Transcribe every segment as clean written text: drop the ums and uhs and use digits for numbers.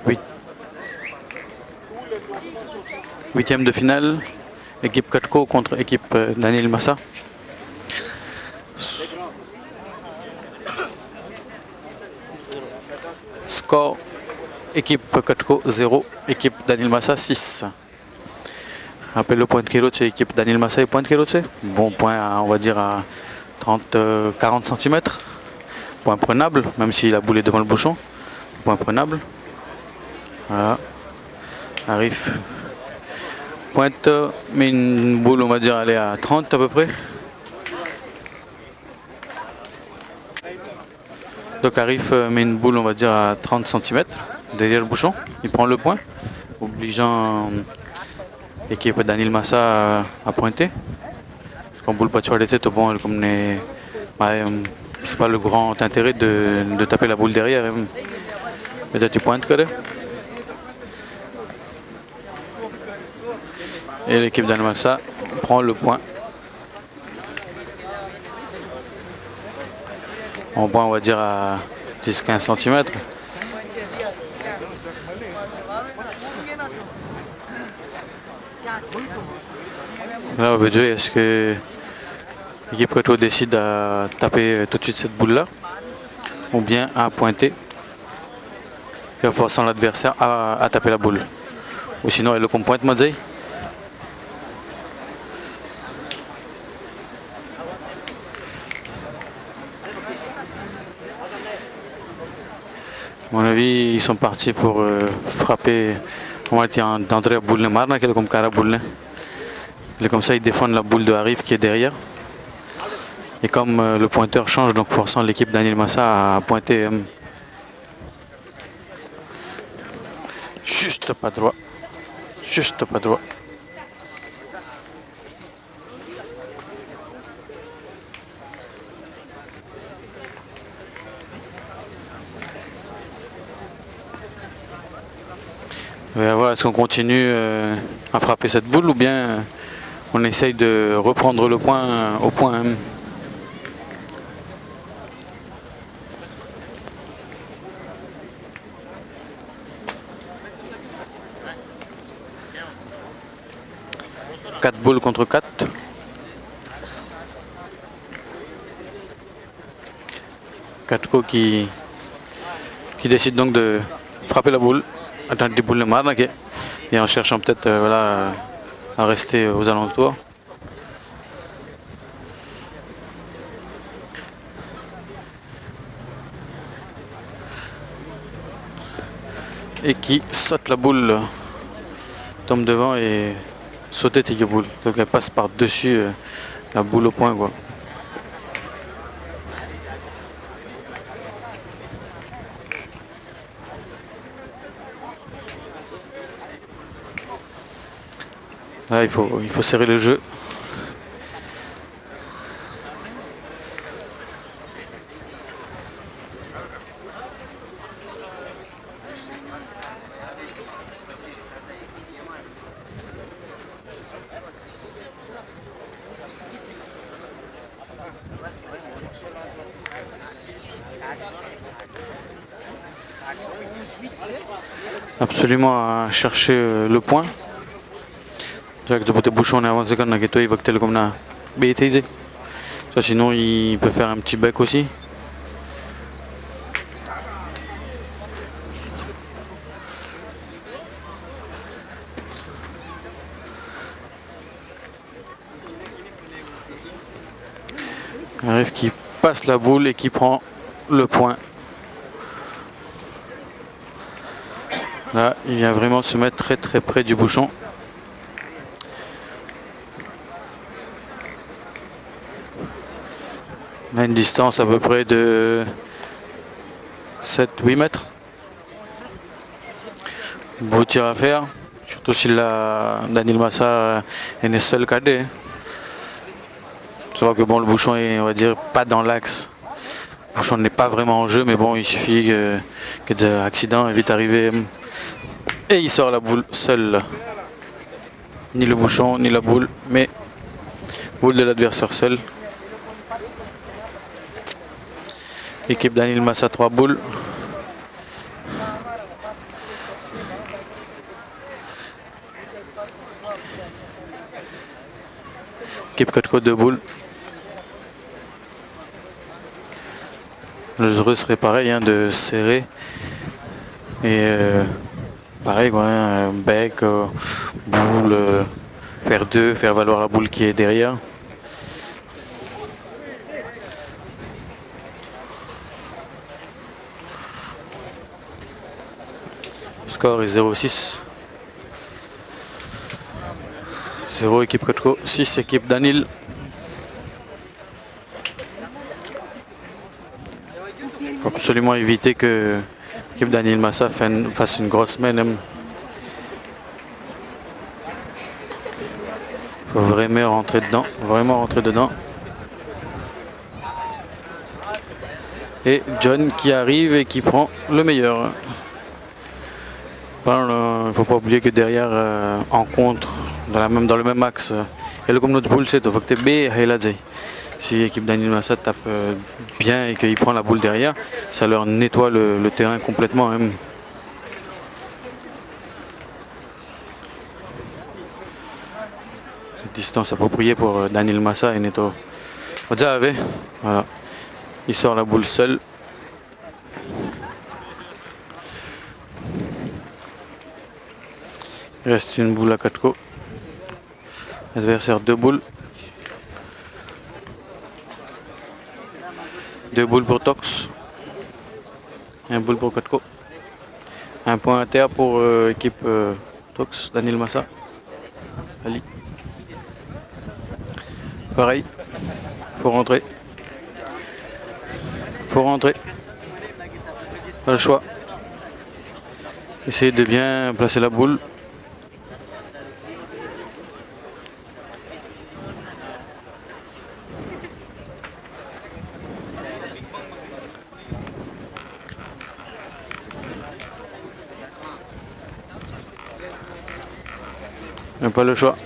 Huit- Huitième de finale, équipe Katko contre équipe Daniel Massa. Score, équipe Katko 0, équipe Daniel Massa 6. Rappelle le point de Kelo, c'est équipe Daniel Massa et point de Kelo, c'est bon point, on va dire à 40 cm. Point prenable, même si la boule est devant le bouchon. Point prenable. Voilà. Arrive. Pointe, met une boule, on va dire, elle est à 30 à peu près. Donc Arif met une boule, on va dire, à 30 cm derrière le bouchon. Il prend le point, obligeant l'équipe Daniel Massa à pointer. Quand boule pas sur les têtes, bon, comme c'est pas le grand intérêt de taper la boule derrière. Peut-être tu pointes quand même. Et l'équipe Daniel Massa prend le point. En point, on va dire à 10-15 cm. Là, on va dire, est-ce que l'équipe Koto décide à taper tout de suite cette boule-là ou bien à pointer et en forçant l'adversaire à taper la boule. Ou sinon, elle le pointe, Mazei. À mon avis, ils sont partis pour frapper. On va dire d'entrer à boule de marne, comme cara boule. Et comme ça, ils défendent la boule de Arif qui est derrière. Et comme le pointeur change, donc forçant l'équipe Daniel Massa à pointer juste pas droit. Juste pas droit. On va voir, est-ce qu'on continue à frapper cette boule ou bien on essaye de reprendre le point au point. 4 boules contre 4. Katko qui décide donc de frapper la boule, attendre des boules de marne, et en cherchant peut-être voilà, à rester aux alentours. Et qui saute la boule, tombe devant et saute tes boules. Donc elle passe par-dessus la boule au point, quoi. Là, il faut serrer le jeu. Absolument à chercher le point. Avec le bouchon, on est avancé quand on a il va que comme na BTZ. Sinon, il peut faire un petit bec aussi. Arrive qui passe la boule et qui prend le point. Là, il vient vraiment se mettre très très près du bouchon. On a une distance à peu près de 7-8 mètres. Beau tir à faire, surtout si Daniel Massa est né seul cadet. Tu vois que bon, le bouchon est, on va dire, pas dans l'axe. Le bouchon n'est pas vraiment en jeu, mais bon, il suffit que d'accident est vite arrivé. Et il sort la boule seul. Ni le bouchon, ni la boule, mais boule de l'adversaire seul. Équipe Daniel Massa 3 boules. Équipe Kotko 2 boules. Le jeu serait pareil, hein, de serrer. Et pareil, quoi, hein, bec, boule, faire 2, faire valoir la boule qui est derrière. Le score est 0-6. 0 équipe Kotko, 6 équipe Danil. Il faut absolument éviter que l'équipe Danil Massa fasse une grosse semaine. Il faut vraiment rentrer dedans. Et John qui arrive et qui prend le meilleur. Il ne faut pas oublier que derrière, en contre, dans le même axe, et le comme notre boule, c'est faut que tu es si l'équipe Danil Massa tape bien et qu'il prend la boule derrière, ça leur nettoie le terrain complètement. Hein. Distance appropriée pour Danil Massa et Neto. Voilà. Il sort la boule seul. Il reste une boule à Kotko. Adversaire 2 boules. 2 boules pour Tox. 1 boule pour Kotko. 1 point à terre pour équipe Tox, Danil Massa. Ali. Pareil. Faut rentrer. Pas le choix. Essayez de bien placer la boule. Mais pas le choix.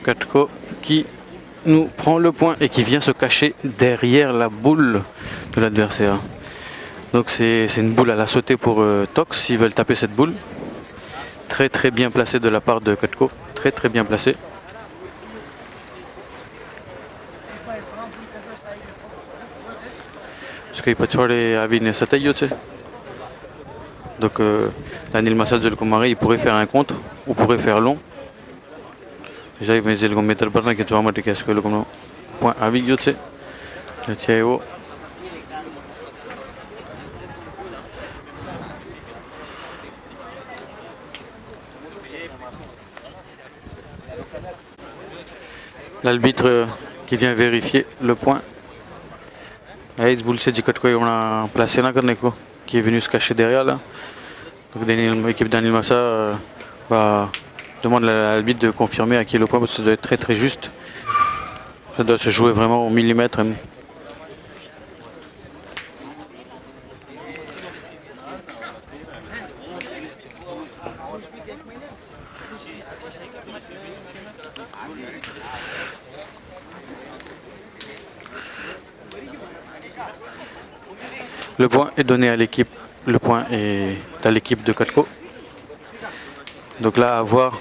Kotko qui nous prend le point et qui vient se cacher derrière la boule de l'adversaire. Donc c'est une boule à la sauter pour Tox s'ils veulent taper cette boule. Très très bien placée de la part de Kotko. Très très bien placée. Parce qu'il peut faire les avines satellio, tu sais. Donc Danil Massa de Komari, il pourrait faire un contre ou pourrait faire long. Déjà il va essayer de mettre le ballon qui est vraiment qu'est-ce que le point avec tu sais. Le Thiago. L'arbitre qui vient vérifier le point. Et Boule s'est dit qu'on a placé là qui est venu se cacher derrière là. Donc l'équipe Danil Massa demande à l'arbitre de confirmer à qui est le point parce que ça doit être très très juste. Ça doit se jouer vraiment au millimètre. Le point est donné à l'équipe. Le point est à l'équipe de Kotko. Donc là, à voir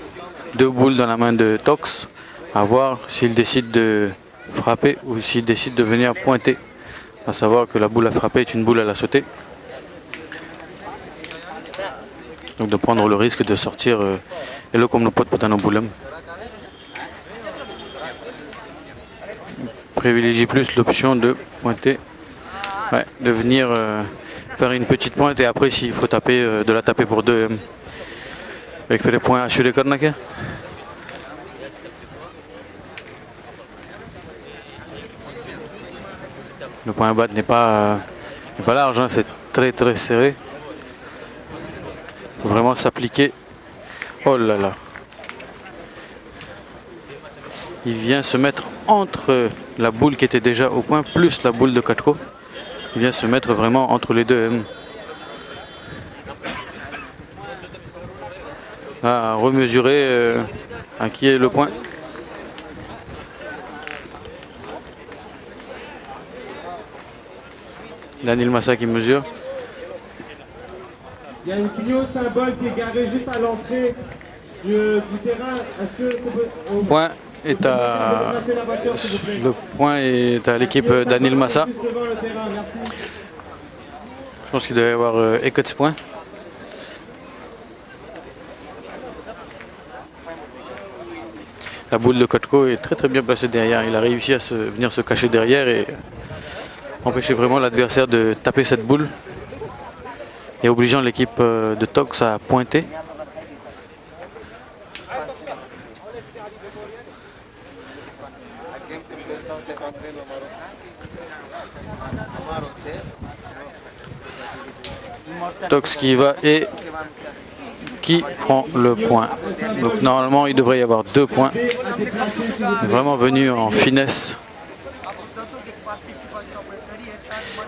2 boules dans la main de Tox. À voir s'il décide de frapper ou s'il décide de venir pointer. À savoir que la boule à frapper est une boule à la sauter. Donc de prendre le risque de sortir et le comme nos potes pour nos boules. Privilégie plus l'option de pointer. Ouais, de venir faire une petite pointe et après s'il faut taper, de la taper pour 2. Avec faire les points sur les corners. Le point à battre n'est pas large, hein, c'est très très serré. Il faut vraiment s'appliquer. Oh là là. Il vient se mettre entre la boule qui était déjà au point plus la boule de Kotko. Il vient se mettre vraiment entre les deux. À remesurer à qui est le point. Danil Massa qui mesure. Il y a une clio symbole qui est garée juste à l'entrée du terrain. Est-ce que Point est à... Le point est à l'équipe d'Anil Massa. Je pense qu'il doit y avoir Ekets point. La boule de Kotko est très bien placée derrière. Il a réussi à venir se cacher derrière et empêcher vraiment l'adversaire de taper cette boule. Et obligeant l'équipe de Tox à pointer. Tox qui va et qui prend le point. Donc normalement il devrait y avoir 2 points. Vraiment venu en finesse.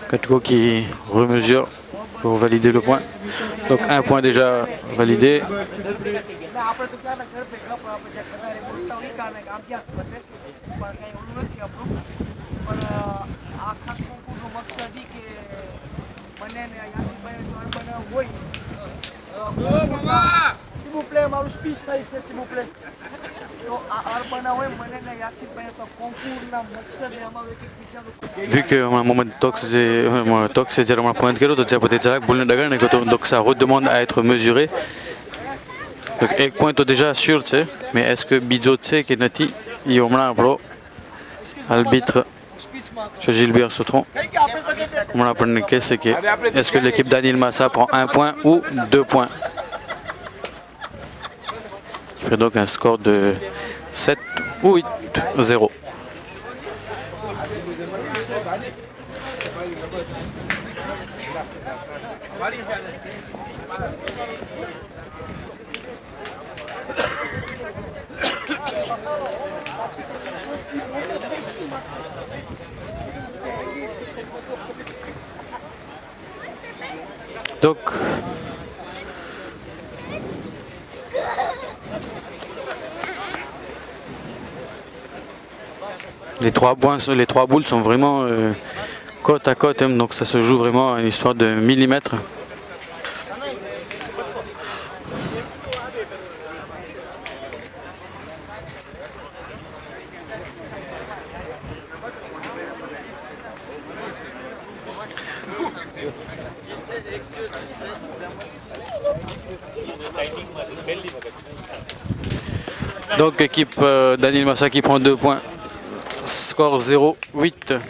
Kotko qui remesure pour valider le point. Donc 1 point déjà validé. S'il vous plaît, મારું સ્પીચ થાય છે s'il vous plaît. તો આ અર્બના હોય મને ને યાસીભાઈ તો કોન્કુરના મકસદે અમારું એક વિચારો. Vu que au moment de Tox c'est déjà le point de kilo, donc peut-être que boule de gagne donc ça redemande à être mesuré. Donc un point déjà sûr, tu sais, mais est-ce que Bidzo tu qui nati il omla pro arbitre chez Gilbert Sautron. On va prendre c'est que est-ce que l'équipe d'Anil Massa prend 1 point ou 2 points? Qui ferait donc un score de 7 ou 8-0. Donc les 3 boules sont vraiment côte à côte, hein, donc ça se joue vraiment à une histoire de millimètres. Donc équipe d'Anil Massa qui prend 2 points. Score 0-8.